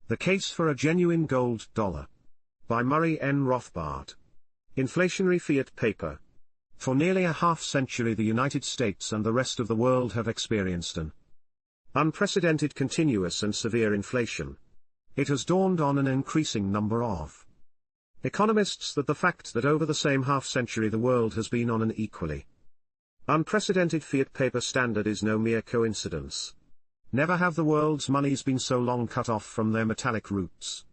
The Case for a Genuine Gold Dollar. By Murray N. Rothbard. Inflationary fiat paper. For nearly a half-century the United States and the rest of the world have experienced an unprecedented continuous and severe inflation. It has dawned on an increasing number of economists that the fact that over the same half-century the world has been on an equally unprecedented fiat paper standard is no mere coincidence. Never have the world's monies been so long cut off from their metallic roots.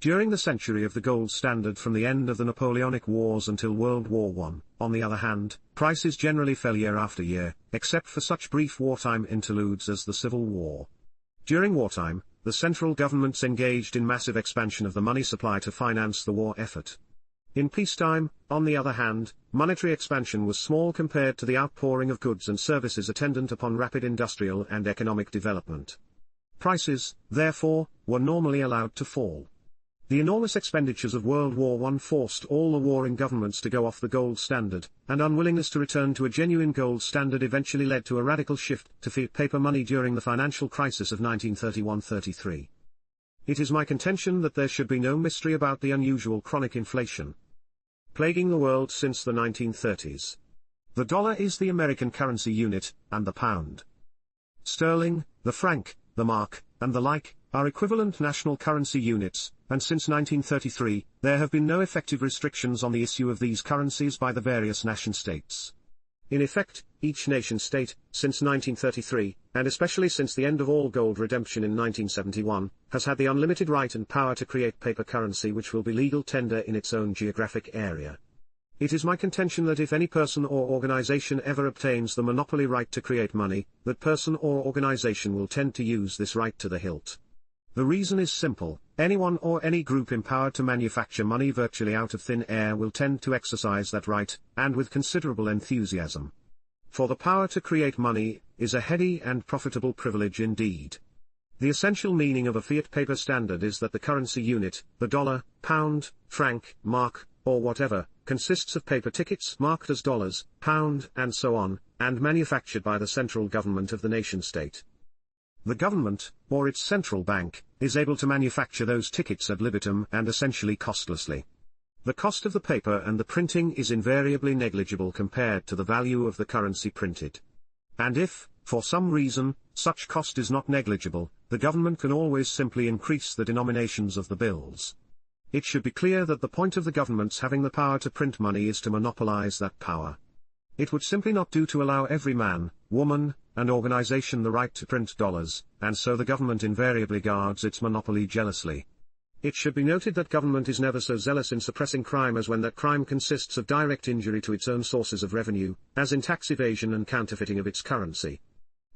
During the century of the gold standard from the end of the Napoleonic Wars until World War I, on the other hand, prices generally fell year after year, except for such brief wartime interludes as the Civil War. During wartime, the central governments engaged in massive expansion of the money supply to finance the war effort. In peacetime, on the other hand, monetary expansion was small compared to the outpouring of goods and services attendant upon rapid industrial and economic development. Prices, therefore, were normally allowed to fall. The enormous expenditures of World War I forced all the warring governments to go off the gold standard, and unwillingness to return to a genuine gold standard eventually led to a radical shift to fiat paper money during the financial crisis of 1931-33. It is my contention that there should be no mystery about the unusual chronic inflation plaguing the world since the 1930s. The dollar is the American currency unit, and the pound, sterling, the franc, the mark, and the like, are equivalent national currency units, and since 1933, there have been no effective restrictions on the issue of these currencies by the various nation-states. In effect, each nation-state, since 1933, and especially since the end of all gold redemption in 1971, has had the unlimited right and power to create paper currency which will be legal tender in its own geographic area. It is my contention that if any person or organization ever obtains the monopoly right to create money, that person or organization will tend to use this right to the hilt. The reason is simple: anyone or any group empowered to manufacture money virtually out of thin air will tend to exercise that right, and with considerable enthusiasm. For the power to create money is a heady and profitable privilege indeed. The essential meaning of a fiat paper standard is that the currency unit, the dollar, pound, franc, mark, or whatever, consists of paper tickets marked as dollars, pound, and so on, and manufactured by the central government of the nation-state. The government, or its central bank, is able to manufacture those tickets ad libitum and essentially costlessly. The cost of the paper and the printing is invariably negligible compared to the value of the currency printed. And if, for some reason, such cost is not negligible, the government can always simply increase the denominations of the bills. It should be clear that the point of the government's having the power to print money is to monopolize that power. It would simply not do to allow every man, woman, and organization the right to print dollars, and so the government invariably guards its monopoly jealously. It should be noted that government is never so zealous in suppressing crime as when that crime consists of direct injury to its own sources of revenue, as in tax evasion and counterfeiting of its currency.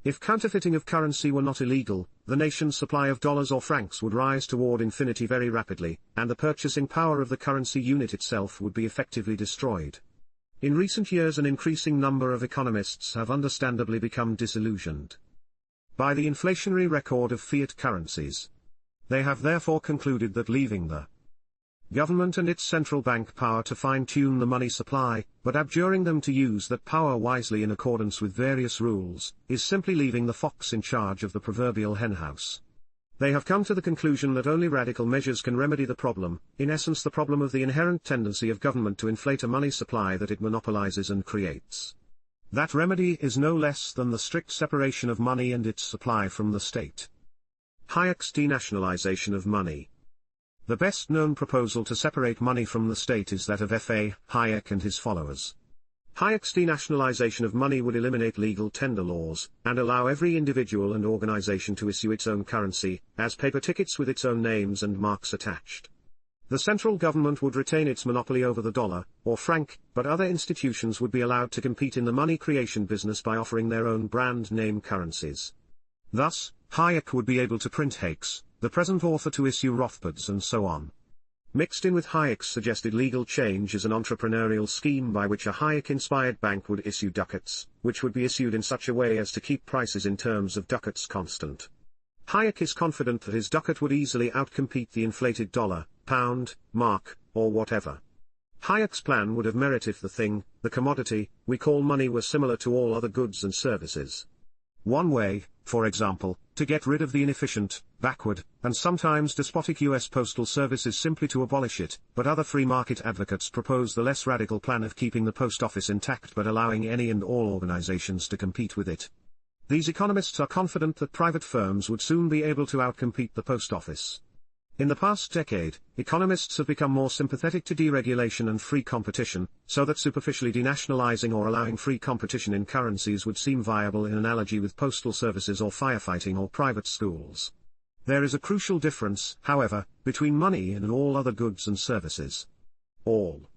If counterfeiting of currency were not illegal, the nation's supply of dollars or francs would rise toward infinity very rapidly, and the purchasing power of the currency unit itself would be effectively destroyed. In recent years an increasing number of economists have understandably become disillusioned by the inflationary record of fiat currencies. They have therefore concluded that leaving the government and its central bank power to fine-tune the money supply, but abjuring them to use that power wisely in accordance with various rules, is simply leaving the fox in charge of the proverbial henhouse. They have come to the conclusion that only radical measures can remedy the problem, in essence the problem of the inherent tendency of government to inflate a money supply that it monopolizes and creates. That remedy is no less than the strict separation of money and its supply from the state. Hayek's denationalization of money. The best-known proposal to separate money from the state is that of F.A. Hayek and his followers. Hayek's denationalization of money would eliminate legal tender laws, and allow every individual and organization to issue its own currency, as paper tickets with its own names and marks attached. The central government would retain its monopoly over the dollar, or franc, but other institutions would be allowed to compete in the money creation business by offering their own brand name currencies. Thus, Hayek would be able to print Hakes, the present author to issue Rothbards and so on. Mixed in with Hayek's suggested legal change is an entrepreneurial scheme by which a Hayek-inspired bank would issue ducats, which would be issued in such a way as to keep prices in terms of ducats constant. Hayek is confident that his ducat would easily outcompete the inflated dollar, pound, mark, or whatever. Hayek's plan would have merit if the thing, the commodity, we call money were similar to all other goods and services. One way, for example, to get rid of the inefficient, backward, and sometimes despotic U.S. Postal Service is simply to abolish it, but other free market advocates propose the less radical plan of keeping the post office intact but allowing any and all organizations to compete with it. These economists are confident that private firms would soon be able to outcompete the post office. In the past decade, economists have become more sympathetic to deregulation and free competition, so that superficially denationalizing or allowing free competition in currencies would seem viable in analogy with postal services or firefighting or private schools. There is a crucial difference, however, between money and all other goods and services. All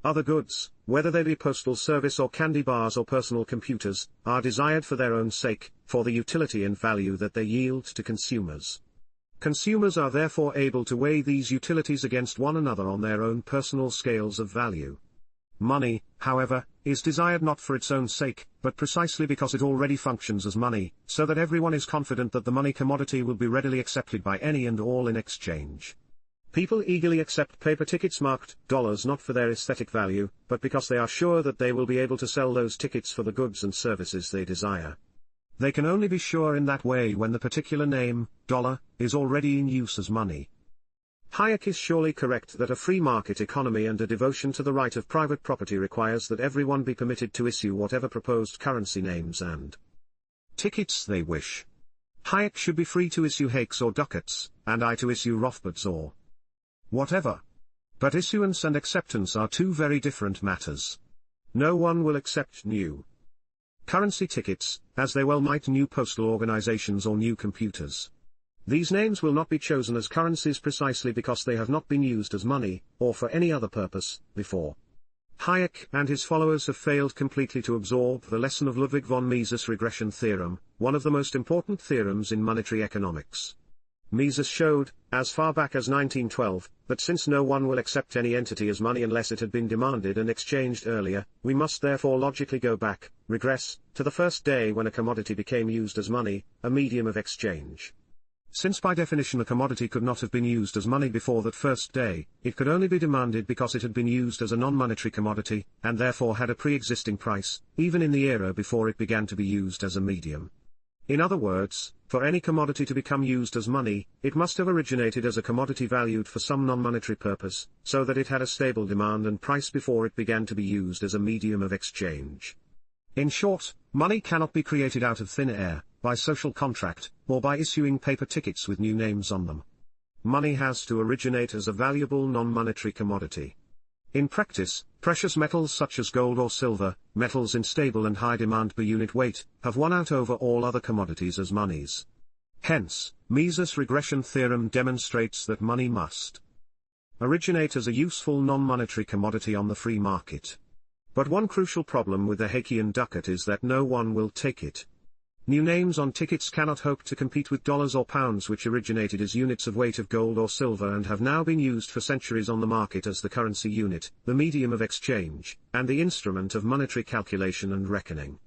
other goods, whether they be postal service or candy bars or personal computers, are desired for their own sake, for the utility and value that they yield to consumers. Consumers are therefore able to weigh these utilities against one another on their own personal scales of value. Money, however, is desired not for its own sake, but precisely because it already functions as money, so that everyone is confident that the money commodity will be readily accepted by any and all in exchange. People eagerly accept paper tickets marked dollars not for their aesthetic value, but because they are sure that they will be able to sell those tickets for the goods and services they desire. They can only be sure in that way when the particular name, dollar, is already in use as money. Hayek is surely correct that a free market economy and a devotion to the right of private property requires that everyone be permitted to issue whatever proposed currency names and tickets they wish. Hayek should be free to issue hakes or ducats, and I to issue Rothbards or whatever. But issuance and acceptance are two very different matters. No one will accept new currency tickets, as they well might new postal organizations or new computers. These names will not be chosen as currencies precisely because they have not been used as money, or for any other purpose, before. Hayek and his followers have failed completely to absorb the lesson of Ludwig von Mises' regression theorem, one of the most important theorems in monetary economics. Mises showed, as far back as 1912, that since no one will accept any entity as money unless it had been demanded and exchanged earlier, we must therefore logically go back, regress, to the first day when a commodity became used as money, a medium of exchange. Since by definition a commodity could not have been used as money before that first day, it could only be demanded because it had been used as a non-monetary commodity, and therefore had a pre-existing price, even in the era before it began to be used as a medium. In other words, for any commodity to become used as money, it must have originated as a commodity valued for some non-monetary purpose, so that it had a stable demand and price before it began to be used as a medium of exchange. In short, money cannot be created out of thin air, by social contract, or by issuing paper tickets with new names on them. Money has to originate as a valuable non-monetary commodity. In practice, precious metals such as gold or silver, metals in stable and high demand per unit weight, have won out over all other commodities as monies. Hence, Mises' regression theorem demonstrates that money must originate as a useful non-monetary commodity on the free market. But one crucial problem with the Hakean ducat is that no one will take it. New names on tickets cannot hope to compete with dollars or pounds which originated as units of weight of gold or silver and have now been used for centuries on the market as the currency unit, the medium of exchange, and the instrument of monetary calculation and reckoning.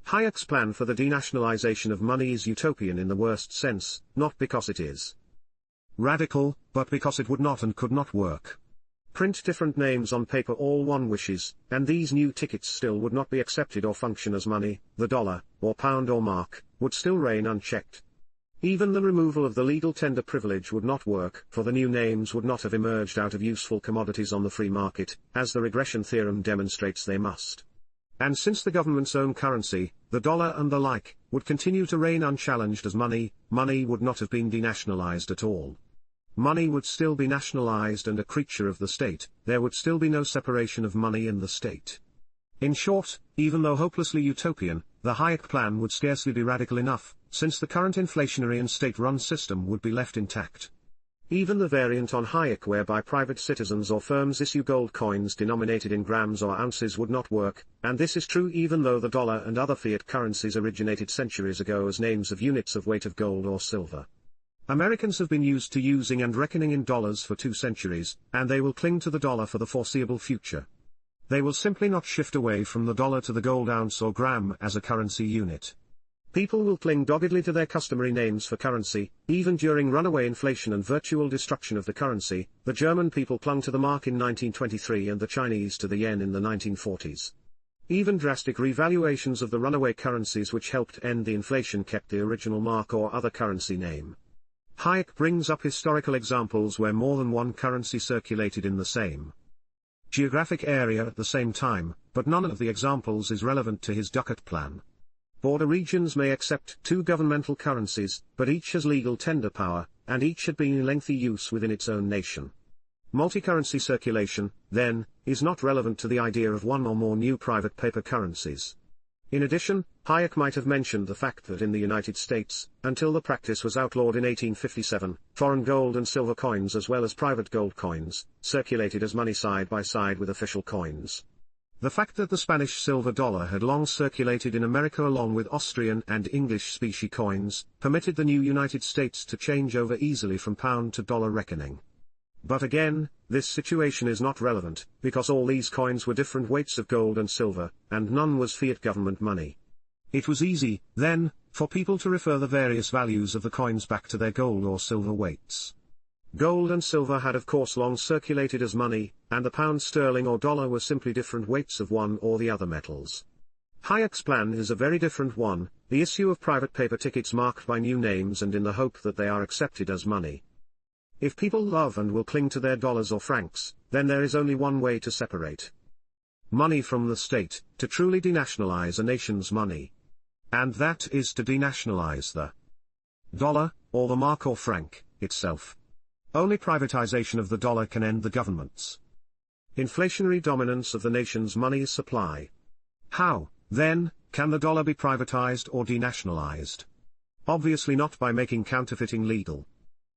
Hayek's plan for the denationalization of money is utopian in the worst sense, not because it is radical, but because it would not and could not work. Print different names on paper all one wishes, and these new tickets still would not be accepted or function as money, the dollar, or pound or mark, would still reign unchecked. Even the removal of the legal tender privilege would not work, for the new names would not have emerged out of useful commodities on the free market, as the regression theorem demonstrates they must. And since the government's own currency, the dollar and the like, would continue to reign unchallenged as money, money would not have been denationalized at all. Money would still be nationalized and a creature of the state, there would still be no separation of money and the state. In short, even though hopelessly utopian, the Hayek plan would scarcely be radical enough, since the current inflationary and state-run system would be left intact. Even the variant on Hayek whereby private citizens or firms issue gold coins denominated in grams or ounces would not work, and this is true even though the dollar and other fiat currencies originated centuries ago as names of units of weight of gold or silver. Americans have been used to using and reckoning in dollars for 2 centuries, and they will cling to the dollar for the foreseeable future. They will simply not shift away from the dollar to the gold ounce or gram as a currency unit. People will cling doggedly to their customary names for currency, even during runaway inflation and virtual destruction of the currency. The German people clung to the mark in 1923 and the Chinese to the yen in the 1940s. Even drastic revaluations of the runaway currencies which helped end the inflation kept the original mark or other currency name. Hayek brings up historical examples where more than one currency circulated in the same geographic area at the same time, but none of the examples is relevant to his ducat plan. Border regions may accept two governmental currencies, but each has legal tender power, and each had been in lengthy use within its own nation. Multi-currency circulation, then, is not relevant to the idea of one or more new private paper currencies. In addition, Hayek might have mentioned the fact that in the United States, until the practice was outlawed in 1857, foreign gold and silver coins as well as private gold coins, circulated as money side by side with official coins. The fact that the Spanish silver dollar had long circulated in America along with Austrian and English specie coins, permitted the new United States to change over easily from pound to dollar reckoning. But again, this situation is not relevant, because all these coins were different weights of gold and silver, and none was fiat government money. It was easy, then, for people to refer the various values of the coins back to their gold or silver weights. Gold and silver had of course long circulated as money, and the pound sterling or dollar were simply different weights of one or the other metals. Hayek's plan is a very different one, the issue of private paper tickets marked by new names and in the hope that they are accepted as money. If people love and will cling to their dollars or francs, then there is only one way to separate money from the state, to truly denationalize a nation's money. And that is to denationalize the dollar, or the mark or franc, itself. Only privatization of the dollar can end the government's inflationary dominance of the nation's money supply. How, then, can the dollar be privatized or denationalized? Obviously not by making counterfeiting legal.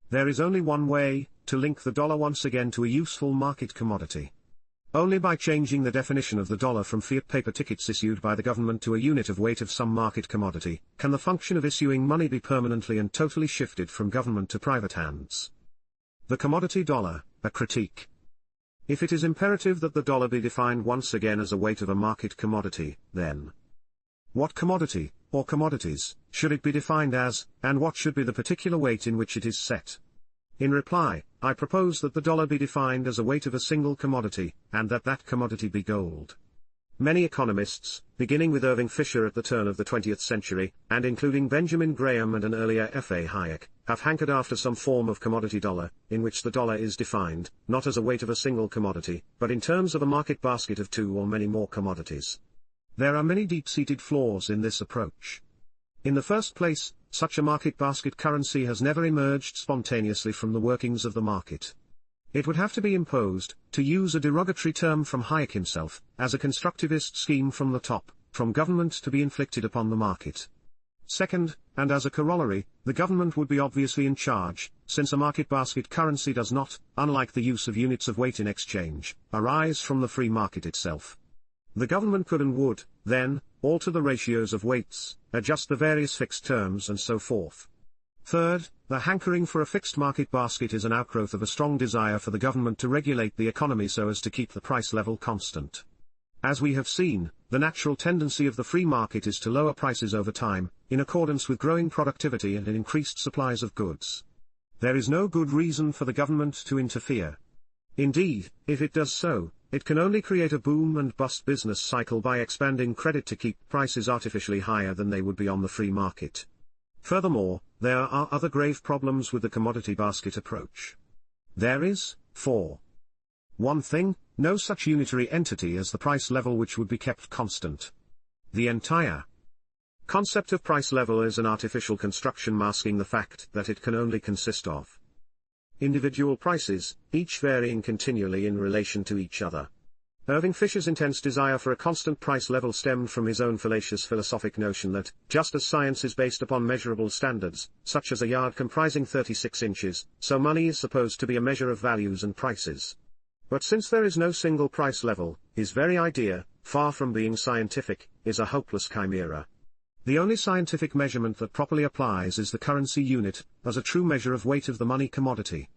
There is only one way, to link the dollar once again to a useful market commodity. Only by changing the definition of the dollar from fiat paper tickets issued by the government to a unit of weight of some market commodity, can the function of issuing money be permanently and totally shifted from government to private hands. The commodity dollar, a critique. If it is imperative that the dollar be defined once again as a weight of a market commodity, then what commodity, or commodities, should it be defined as, and what should be the particular weight in which it is set? In reply, I propose that the dollar be defined as a weight of a single commodity, and that that commodity be gold. Many economists, beginning with Irving Fisher at the turn of the 20th century, and including Benjamin Graham and an earlier F.A. Hayek, have hankered after some form of commodity dollar, in which the dollar is defined, not as a weight of a single commodity, but in terms of a market basket of two or many more commodities. There are many deep-seated flaws in this approach. In the first place, such a market basket currency has never emerged spontaneously from the workings of the market. It would have to be imposed, to use a derogatory term from Hayek himself, as a constructivist scheme from the top, from government to be inflicted upon the market. Second, and as a corollary, the government would be obviously in charge, since a market basket currency does not, unlike the use of units of weight in exchange, arise from the free market itself. The government could and would, then, alter the ratios of weights, adjust the various fixed terms and so forth. Third, the hankering for a fixed market basket is an outgrowth of a strong desire for the government to regulate the economy so as to keep the price level constant. As we have seen, the natural tendency of the free market is to lower prices over time, in accordance with growing productivity and increased supplies of goods. There is no good reason for the government to interfere. Indeed, if it does so, it can only create a boom and bust business cycle by expanding credit to keep prices artificially higher than they would be on the free market. Furthermore, there are other grave problems with the commodity basket approach. There is, for one thing, no such unitary entity as the price level which would be kept constant. The entire concept of price level is an artificial construction masking the fact that it can only consist of individual prices, each varying continually in relation to each other. Irving Fisher's intense desire for a constant price level stemmed from his own fallacious philosophic notion that, just as science is based upon measurable standards, such as a yard comprising 36 inches, so money is supposed to be a measure of values and prices. But since there is no single price level, his very idea, far from being scientific, is a hopeless chimera. The only scientific measurement that properly applies is the currency unit, as a true measure of weight of the money commodity.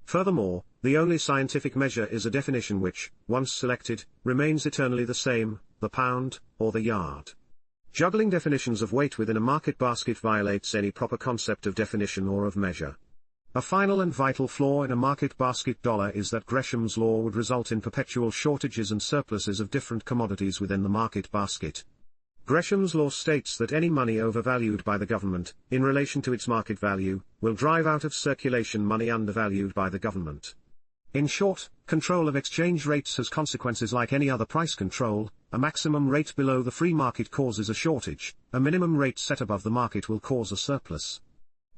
Furthermore, the only scientific measure is a definition which, once selected, remains eternally the same, the pound, or the yard. Juggling definitions of weight within a market basket violates any proper concept of definition or of measure. A final and vital flaw in a market basket dollar is that Gresham's law would result in perpetual shortages and surpluses of different commodities within the market basket. Gresham's law states that any money overvalued by the government, in relation to its market value, will drive out of circulation money undervalued by the government. In short, control of exchange rates has consequences like any other price control. A maximum rate below the free market causes a shortage, a minimum rate set above the market will cause a surplus.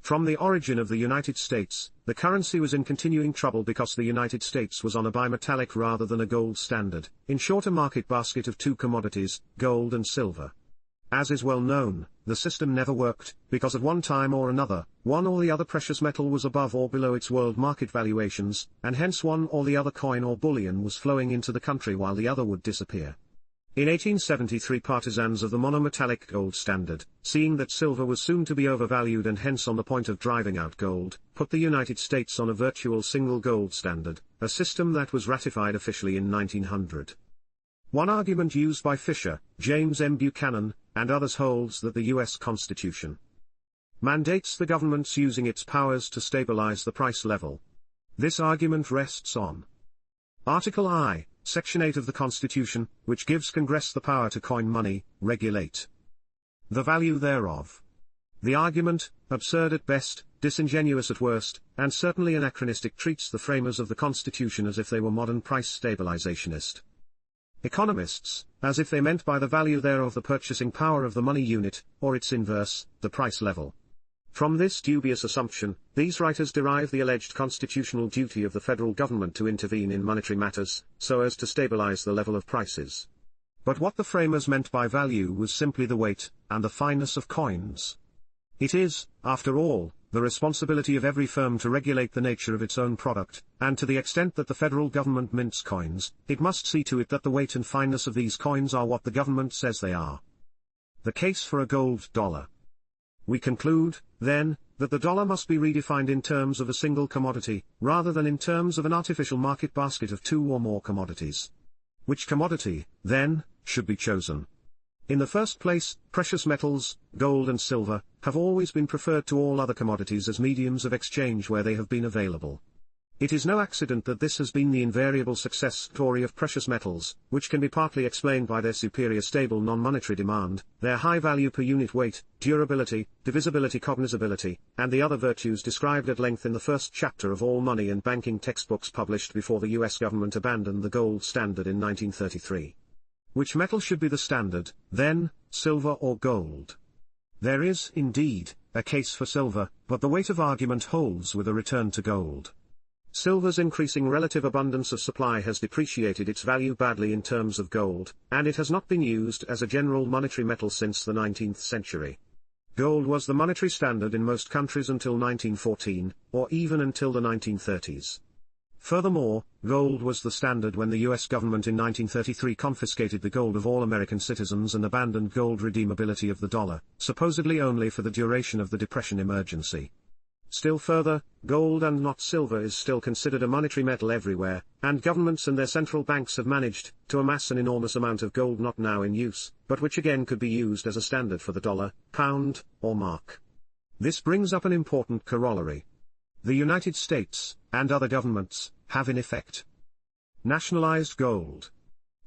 From the origin of the United States, the currency was in continuing trouble because the United States was on a bimetallic rather than a gold standard, in short a market basket of two commodities, gold and silver. As is well known, the system never worked, because at one time or another, one or the other precious metal was above or below its world market valuations, and hence one or the other coin or bullion was flowing into the country while the other would disappear. In 1873 partisans of the monometallic gold standard, seeing that silver was soon to be overvalued and hence on the point of driving out gold, put the United States on a virtual single gold standard, a system that was ratified officially in 1900. One argument used by Fisher, James M. Buchanan, and others holds that the U.S. Constitution mandates the government's using its powers to stabilize the price level. This argument rests on Article I, Section 8 of the Constitution, which gives Congress the power to coin money, regulate the value thereof. The argument, absurd at best, disingenuous at worst, and certainly anachronistic, treats the framers of the Constitution as if they were modern price stabilizationist economists, as if they meant by the value thereof the purchasing power of the money unit, or its inverse, the price level. From this dubious assumption, these writers derive the alleged constitutional duty of the federal government to intervene in monetary matters, so as to stabilize the level of prices. But what the framers meant by value was simply the weight, and the fineness of coins. It is, after all, the responsibility of every firm to regulate the nature of its own product, and to the extent that the federal government mints coins, it must see to it that the weight and fineness of these coins are what the government says they are. The case for a gold dollar. We conclude, then, that the dollar must be redefined in terms of a single commodity, rather than in terms of an artificial market basket of two or more commodities. Which commodity, then, should be chosen? In the first place, precious metals, gold and silver, have always been preferred to all other commodities as mediums of exchange where they have been available. It is no accident that this has been the invariable success story of precious metals, which can be partly explained by their superior stable non-monetary demand, their high value per unit weight, durability, divisibility, cognizability, and the other virtues described at length in the first chapter of all money and banking textbooks published before the U.S. government abandoned the gold standard in 1933. Which metal should be the standard, then, silver or gold? There is, indeed, a case for silver, but the weight of argument holds with a return to gold. Silver's increasing relative abundance of supply has depreciated its value badly in terms of gold, and it has not been used as a general monetary metal since the 19th century. Gold was the monetary standard in most countries until 1914, or even until the 1930s. Furthermore, gold was the standard when the U.S. government in 1933 confiscated the gold of all American citizens and abandoned gold redeemability of the dollar, supposedly only for the duration of the Depression emergency. Still further, gold and not silver is still considered a monetary metal everywhere, and governments and their central banks have managed to amass an enormous amount of gold not now in use, but which again could be used as a standard for the dollar, pound, or mark. This brings up an important corollary. The United States, and other governments, have in effect nationalized gold.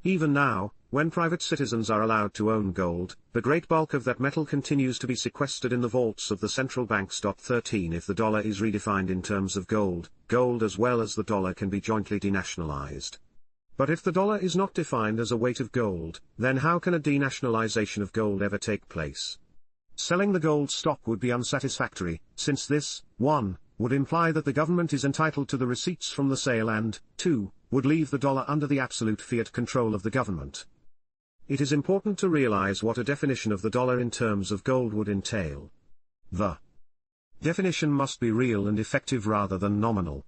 Even now, when private citizens are allowed to own gold, the great bulk of that metal continues to be sequestered in the vaults of the central banks. 13 If the dollar is redefined in terms of gold, gold as well as the dollar can be jointly denationalized. But if the dollar is not defined as a weight of gold, then how can a denationalization of gold ever take place? Selling the gold stock would be unsatisfactory, since this, 1, would imply that the government is entitled to the receipts from the sale and, 2, would leave the dollar under the absolute fiat control of the government. It is important to realize what a definition of the dollar in terms of gold would entail. The definition must be real and effective rather than nominal.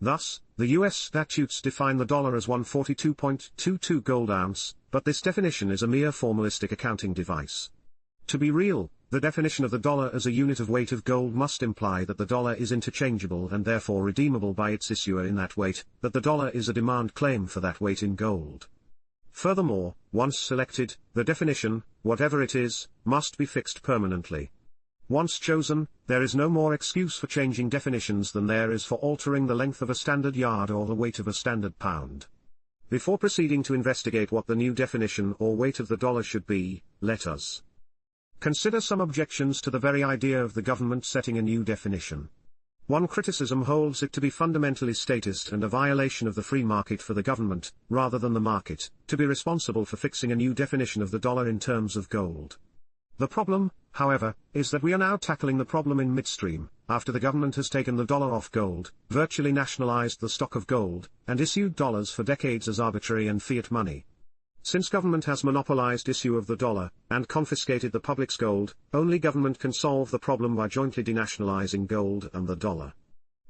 Thus, the U.S. statutes define the dollar as 142.22 gold ounce, but this definition is a mere formalistic accounting device. To be real, the definition of the dollar as a unit of weight of gold must imply that the dollar is interchangeable and therefore redeemable by its issuer in that weight, that the dollar is a demand claim for that weight in gold. Furthermore, once selected, the definition, whatever it is, must be fixed permanently. Once chosen, there is no more excuse for changing definitions than there is for altering the length of a standard yard or the weight of a standard pound. Before proceeding to investigate what the new definition or weight of the dollar should be, let us consider some objections to the very idea of the government setting a new definition. One criticism holds it to be fundamentally statist and a violation of the free market for the government, rather than the market, to be responsible for fixing a new definition of the dollar in terms of gold. The problem, however, is that we are now tackling the problem in midstream, after the government has taken the dollar off gold, virtually nationalized the stock of gold, and issued dollars for decades as arbitrary and fiat money. Since government has monopolized issue of the dollar, and confiscated the public's gold, only government can solve the problem by jointly denationalizing gold and the dollar.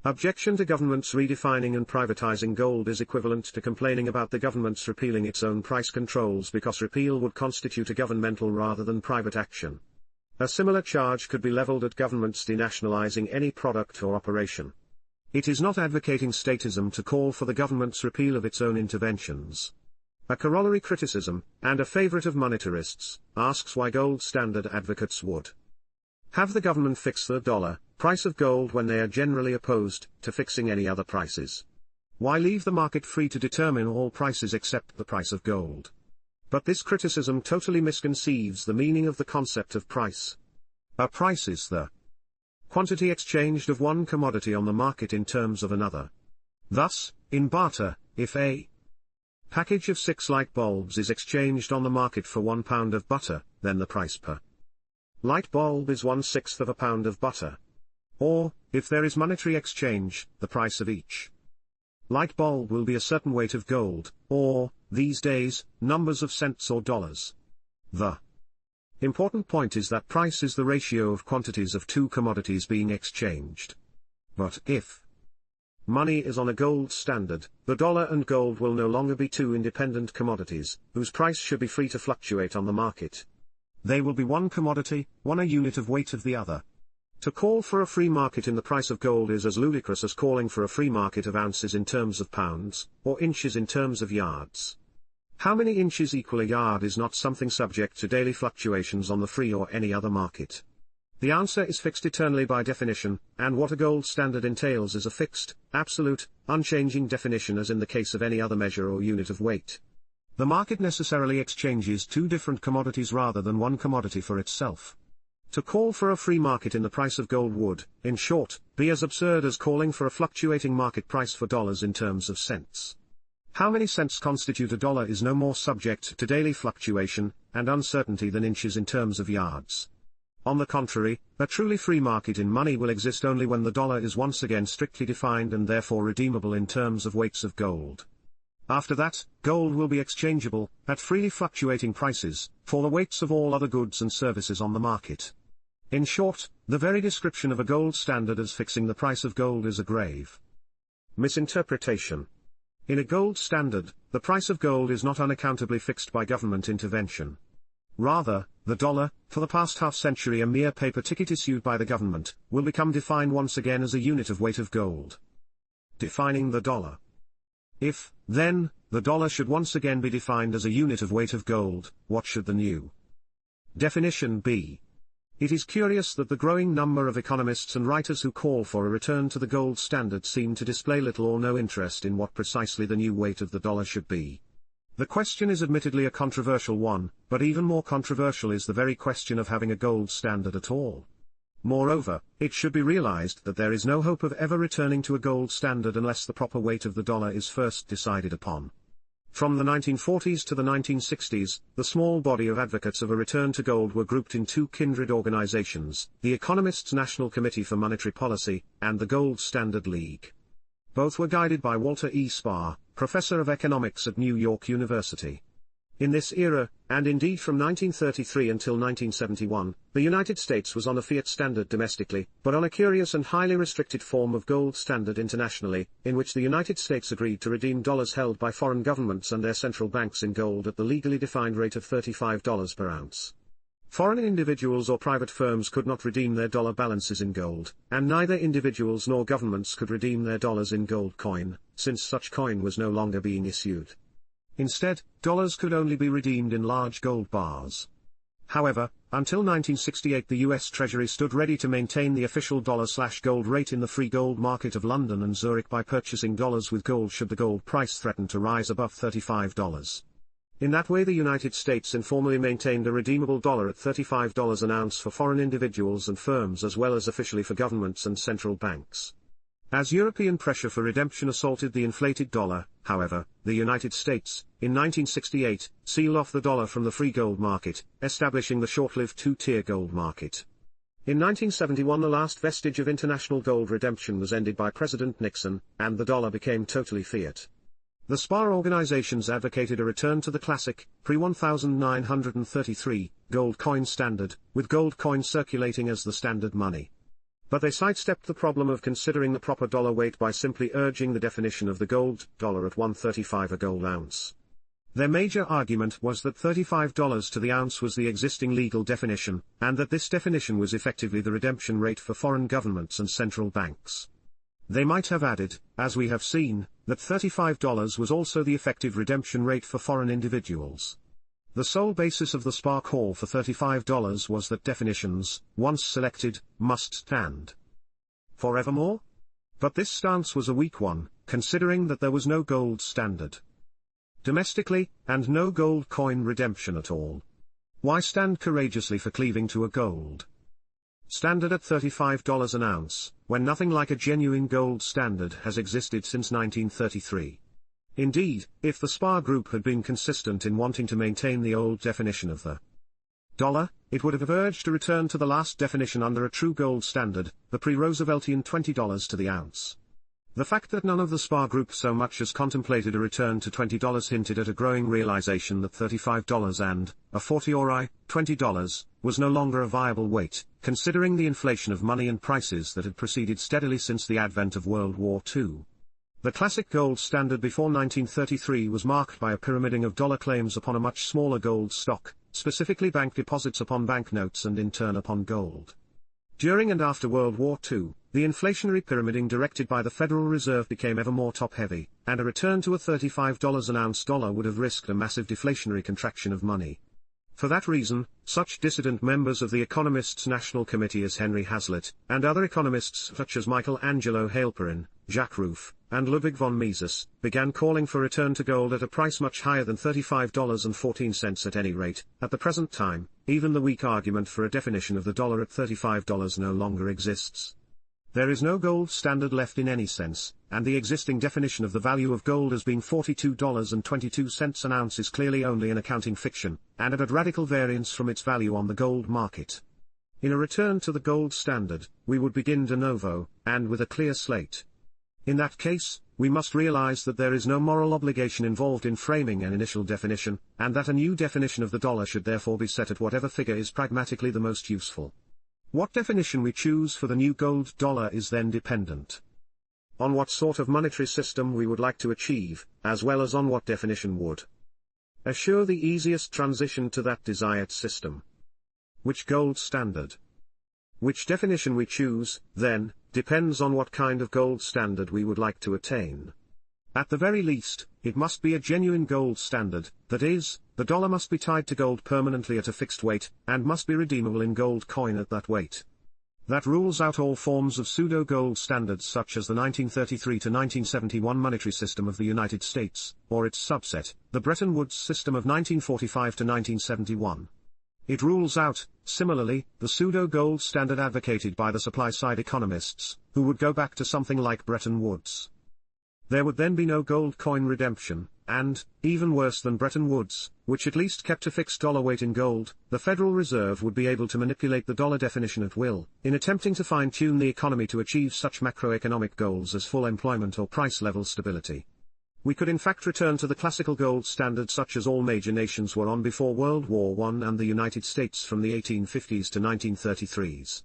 Objection to government's redefining and privatizing gold is equivalent to complaining about the government's repealing its own price controls because repeal would constitute a governmental rather than private action. A similar charge could be leveled at governments denationalizing any product or operation. It is not advocating statism to call for the government's repeal of its own interventions. A corollary criticism, and a favorite of monetarists, asks why gold standard advocates would have the government fix the dollar price of gold when they are generally opposed to fixing any other prices. Why leave the market free to determine all prices except the price of gold? But this criticism totally misconceives the meaning of the concept of price. A price is the quantity exchanged of one commodity on the market in terms of another. Thus, in barter, if a package of 6 light bulbs is exchanged on the market for 1 pound of butter, then the price per light bulb is 1/6 of a pound of butter. Or, if there is monetary exchange, the price of each light bulb will be a certain weight of gold, or, these days, numbers of cents or dollars. The important point is that price is the ratio of quantities of two commodities being exchanged. But if money is on a gold standard, the dollar and gold will no longer be two independent commodities, whose price should be free to fluctuate on the market. They will be one commodity, one a unit of weight of the other. To call for a free market in the price of gold is as ludicrous as calling for a free market of ounces in terms of pounds, or inches in terms of yards. How many inches equal a yard is not something subject to daily fluctuations on the free or any other market. The answer is fixed eternally by definition, and what a gold standard entails is a fixed, absolute, unchanging definition as in the case of any other measure or unit of weight. The market necessarily exchanges two different commodities rather than one commodity for itself. To call for a free market in the price of gold would, in short, be as absurd as calling for a fluctuating market price for dollars in terms of cents. How many cents constitute a dollar is no more subject to daily fluctuation and uncertainty than inches in terms of yards. On the contrary, a truly free market in money will exist only when the dollar is once again strictly defined and therefore redeemable in terms of weights of gold. After that, gold will be exchangeable, at freely fluctuating prices, for the weights of all other goods and services on the market. In short, the very description of a gold standard as fixing the price of gold is a grave misinterpretation. In a gold standard, the price of gold is not unaccountably fixed by government intervention. Rather, the dollar, for the past half-century a mere paper ticket issued by the government, will become defined once again as a unit of weight of gold. Defining the dollar. If, then, the dollar should once again be defined as a unit of weight of gold, what should the new definition be? It is curious that the growing number of economists and writers who call for a return to the gold standard seem to display little or no interest in what precisely the new weight of the dollar should be. The question is admittedly a controversial one, but even more controversial is the very question of having a gold standard at all. Moreover, it should be realized that there is no hope of ever returning to a gold standard unless the proper weight of the dollar is first decided upon. From the 1940s to the 1960s, the small body of advocates of a return to gold were grouped in two kindred organizations, the Economists' National Committee for Monetary Policy, and the Gold Standard League. Both were guided by Walter E. Sparr, professor of economics at New York University. In this era, and indeed from 1933 until 1971, the United States was on a fiat standard domestically, but on a curious and highly restricted form of gold standard internationally, in which the United States agreed to redeem dollars held by foreign governments and their central banks in gold at the legally defined rate of $35 per ounce. Foreign individuals or private firms could not redeem their dollar balances in gold, and neither individuals nor governments could redeem their dollars in gold coin, since such coin was no longer being issued. Instead, dollars could only be redeemed in large gold bars. However, until 1968 the US Treasury stood ready to maintain the official dollar/gold rate in the free gold market of London and Zurich by purchasing dollars with gold should the gold price threaten to rise above $35. In that way the United States informally maintained a redeemable dollar at $35 an ounce for foreign individuals and firms as well as officially for governments and central banks. As European pressure for redemption assaulted the inflated dollar, however, the United States, in 1968, sealed off the dollar from the free gold market, establishing the short-lived two-tier gold market. In 1971 the last vestige of international gold redemption was ended by President Nixon, and the dollar became totally fiat. The SPA organizations advocated a return to the classic, pre-1933, gold coin standard, with gold coin circulating as the standard money. But they sidestepped the problem of considering the proper dollar weight by simply urging the definition of the gold dollar at 135 a gold ounce. Their major argument was that $35 to the ounce was the existing legal definition, and that this definition was effectively the redemption rate for foreign governments and central banks. They might have added, as we have seen, that $35 was also the effective redemption rate for foreign individuals. The sole basis of the SPA call for $35 was that definitions, once selected, must stand forevermore? But this stance was a weak one, considering that there was no gold standard domestically, and no gold coin redemption at all. Why stand courageously for cleaving to a gold standard at $35 an ounce, when nothing like a genuine gold standard has existed since 1933? Indeed, if the SPA group had been consistent in wanting to maintain the old definition of the dollar, it would have urged a return to the last definition under a true gold standard, the pre-Rooseveltian $20 to the ounce. The fact that none of the SPA group so much as contemplated a return to $20 hinted at a growing realization that $35 and, a $40 or $20, was no longer a viable weight, considering the inflation of money and prices that had proceeded steadily since the advent of World War II. The classic gold standard before 1933 was marked by a pyramiding of dollar claims upon a much smaller gold stock, specifically bank deposits upon banknotes and in turn upon gold. During and after World War II, the inflationary pyramiding directed by the Federal Reserve became ever more top-heavy, and a return to a $35 an ounce dollar would have risked a massive deflationary contraction of money. For that reason, such dissident members of the Economists' National Committee as Henry Hazlitt, and other economists such as Michael Angelo Halperin, Jacques Rueff, and Ludwig von Mises, began calling for return to gold at a price much higher than $35.14 at any rate. At the present time, even the weak argument for a definition of the dollar at $35 no longer exists. There is no gold standard left in any sense, and the existing definition of the value of gold as being $42.22 an ounce is clearly only an accounting fiction, and at radical variance from its value on the gold market. In a return to the gold standard, we would begin de novo, and with a clear slate. In that case, we must realize that there is no moral obligation involved in framing an initial definition, and that a new definition of the dollar should therefore be set at whatever figure is pragmatically the most useful. What definition we choose for the new gold dollar is then dependent on what sort of monetary system we would like to achieve, as well as on what definition would assure the easiest transition to that desired system. Which gold standard? Which definition we choose, then, depends on what kind of gold standard we would like to attain. At the very least, it must be a genuine gold standard, that is, the dollar must be tied to gold permanently at a fixed weight, and must be redeemable in gold coin at that weight. That rules out all forms of pseudo-gold standards such as the 1933 to 1971 monetary system of the United States, or its subset, the Bretton Woods system of 1945 to 1971. It rules out, similarly, the pseudo-gold standard advocated by the supply-side economists, who would go back to something like Bretton Woods. There would then be no gold coin redemption, and, even worse than Bretton Woods, which at least kept a fixed dollar weight in gold, the Federal Reserve would be able to manipulate the dollar definition at will, in attempting to fine-tune the economy to achieve such macroeconomic goals as full employment or price level stability. We could in fact return to the classical gold standard such as all major nations were on before World War I and the United States from the 1850s to 1933s.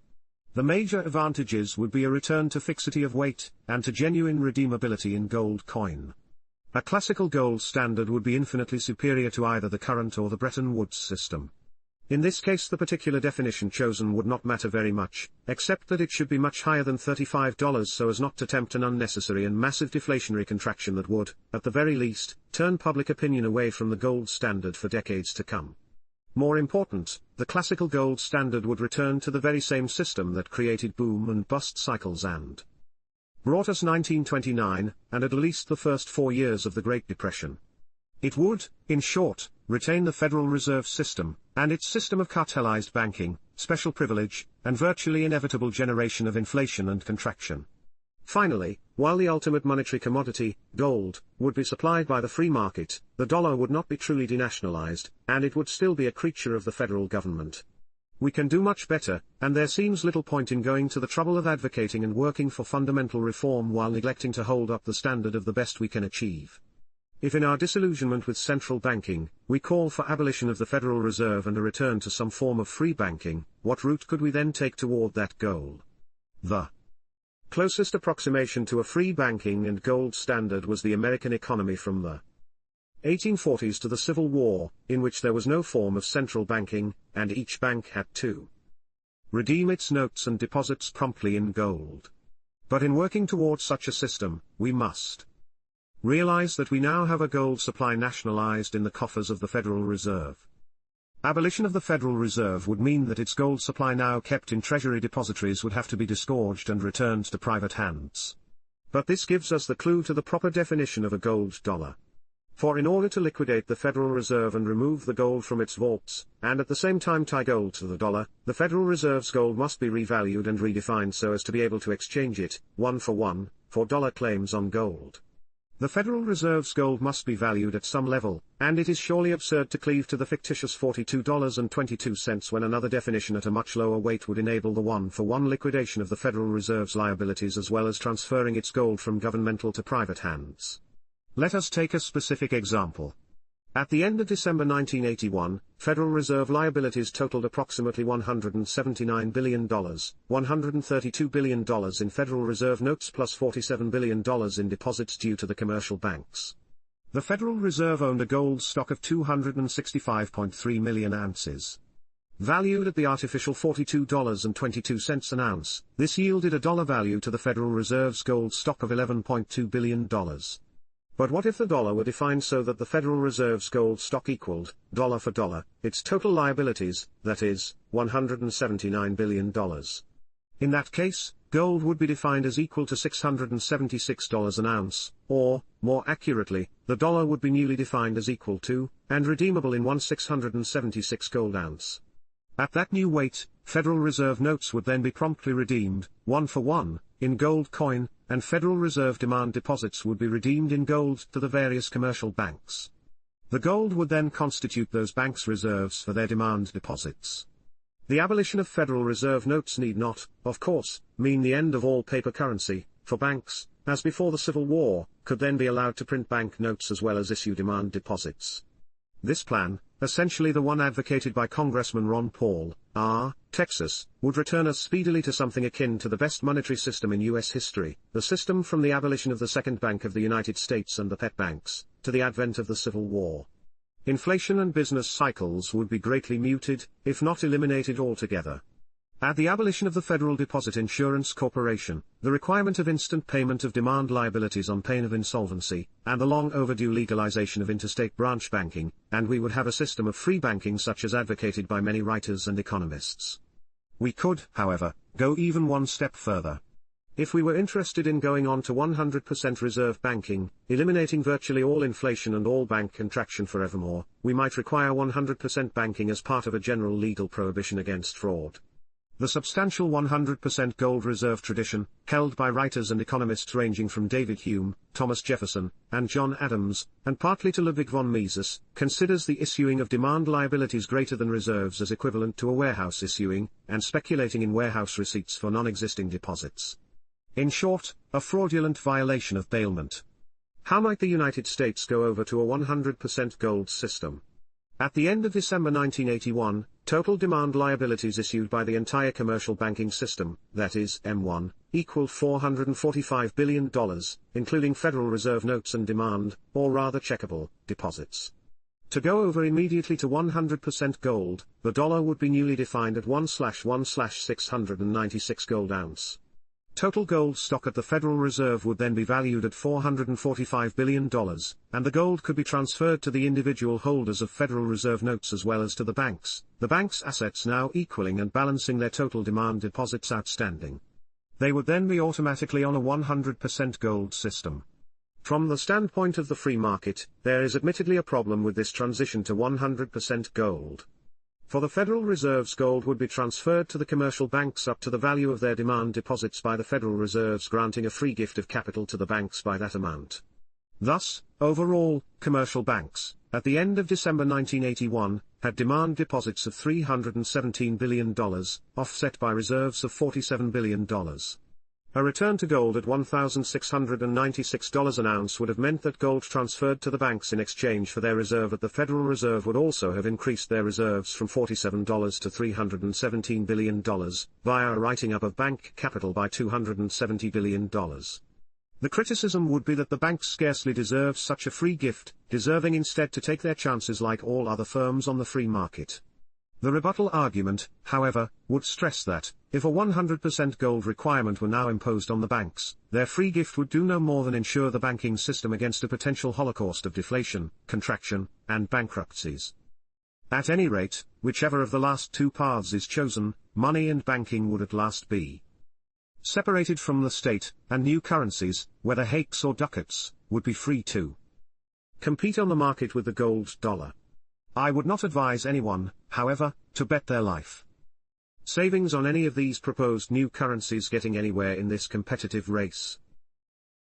The major advantages would be a return to fixity of weight, and to genuine redeemability in gold coin. A classical gold standard would be infinitely superior to either the current or the Bretton Woods system. In this case the particular definition chosen would not matter very much, except that it should be much higher than $35 so as not to tempt an unnecessary and massive deflationary contraction that would, at the very least, turn public opinion away from the gold standard for decades to come. More important, the classical gold standard would return to the very same system that created boom and bust cycles and brought us 1929, and at least the first 4 years of the Great Depression. It would, in short, retain the Federal Reserve System, and its system of cartelized banking, special privilege, and virtually inevitable generation of inflation and contraction. Finally, while the ultimate monetary commodity, gold, would be supplied by the free market, the dollar would not be truly denationalized, and it would still be a creature of the federal government. We can do much better, and there seems little point in going to the trouble of advocating and working for fundamental reform while neglecting to hold up the standard of the best we can achieve. If in our disillusionment with central banking, we call for abolition of the Federal Reserve and a return to some form of free banking, what route could we then take toward that goal? The closest approximation to a free banking and gold standard was the American economy from the 1840s to the Civil War, in which there was no form of central banking, and each bank had to redeem its notes and deposits promptly in gold. But in working towards such a system, we must realize that we now have a gold supply nationalized in the coffers of the Federal Reserve. Abolition of the Federal Reserve would mean that its gold supply now kept in Treasury depositories would have to be disgorged and returned to private hands. But this gives us the clue to the proper definition of a gold dollar. For in order to liquidate the Federal Reserve and remove the gold from its vaults, and at the same time tie gold to the dollar, the Federal Reserve's gold must be revalued and redefined so as to be able to exchange it, 1 for dollar claims on gold. The Federal Reserve's gold must be valued at some level, and it is surely absurd to cleave to the fictitious $42.22 when another definition at a much lower weight would enable the 1-for-1 liquidation of the Federal Reserve's liabilities as well as transferring its gold from governmental to private hands. Let us take a specific example. At the end of December 1981, Federal Reserve liabilities totaled approximately $179 billion, $132 billion in Federal Reserve notes plus $47 billion in deposits due to the commercial banks. The Federal Reserve owned a gold stock of 265.3 million ounces. Valued at the artificial $42.22 an ounce, this yielded a dollar value to the Federal Reserve's gold stock of $11.2 billion. But what if the dollar were defined so that the Federal Reserve's gold stock equaled, dollar for dollar, its total liabilities, that is, $179 billion? In that case, gold would be defined as equal to $676 an ounce, or, more accurately, the dollar would be newly defined as equal to, and redeemable in 1/676 gold ounce. At that new weight, Federal Reserve notes would then be promptly redeemed, 1-for-1, in gold coin, and Federal Reserve demand deposits would be redeemed in gold to the various commercial banks. The gold would then constitute those banks' reserves for their demand deposits. The abolition of Federal Reserve notes need not, of course, mean the end of all paper currency, for banks, as before the Civil War, could then be allowed to print bank notes as well as issue demand deposits. This plan, essentially the one advocated by Congressman Ron Paul, R., Texas, would return us speedily to something akin to the best monetary system in U.S. history, the system from the abolition of the Second Bank of the United States and the pet banks, to the advent of the Civil War. Inflation and business cycles would be greatly muted, if not eliminated altogether. At the abolition of the Federal Deposit Insurance Corporation, the requirement of instant payment of demand liabilities on pain of insolvency, and the long overdue legalization of interstate branch banking, and we would have a system of free banking such as advocated by many writers and economists. We could, however, go even one step further. If we were interested in going on to 100% reserve banking, eliminating virtually all inflation and all bank contraction forevermore, we might require 100% banking as part of a general legal prohibition against fraud. The substantial 100% gold reserve tradition, held by writers and economists ranging from David Hume, Thomas Jefferson, and John Adams, and partly to Ludwig von Mises, considers the issuing of demand liabilities greater than reserves as equivalent to a warehouse issuing, and speculating in warehouse receipts for non-existing deposits. In short, a fraudulent violation of bailment. How might the United States go over to a 100% gold system? At the end of December 1981, total demand liabilities issued by the entire commercial banking system, that is, M1, equaled $445 billion, including Federal Reserve notes and demand, or rather checkable, deposits. To go over immediately to 100% gold, the dollar would be newly defined at 1/1/696 gold ounce. Total gold stock at the Federal Reserve would then be valued at $445 billion, and the gold could be transferred to the individual holders of Federal Reserve notes as well as to the banks' assets now equaling and balancing their total demand deposits outstanding. They would then be automatically on a 100% gold system. From the standpoint of the free market, there is admittedly a problem with this transition to 100% gold. For the Federal Reserve's gold would be transferred to the commercial banks up to the value of their demand deposits by the Federal Reserve's granting a free gift of capital to the banks by that amount. Thus, overall, commercial banks, at the end of December 1981, had demand deposits of $317 billion, offset by reserves of $47 billion. A return to gold at $1,696 an ounce would have meant that gold transferred to the banks in exchange for their reserve at the Federal Reserve would also have increased their reserves from $47 to $317 billion, via a writing up of bank capital by $270 billion. The criticism would be that the banks scarcely deserve such a free gift, deserving instead to take their chances like all other firms on the free market. The rebuttal argument, however, would stress that, if a 100% gold requirement were now imposed on the banks, their free gift would do no more than ensure the banking system against a potential holocaust of deflation, contraction, and bankruptcies. At any rate, whichever of the last two paths is chosen, money and banking would at last be separated from the state, and new currencies, whether hakes or ducats, would be free to compete on the market with the gold dollar. I would not advise anyone, however, to bet their life savings on any of these proposed new currencies getting anywhere in this competitive race.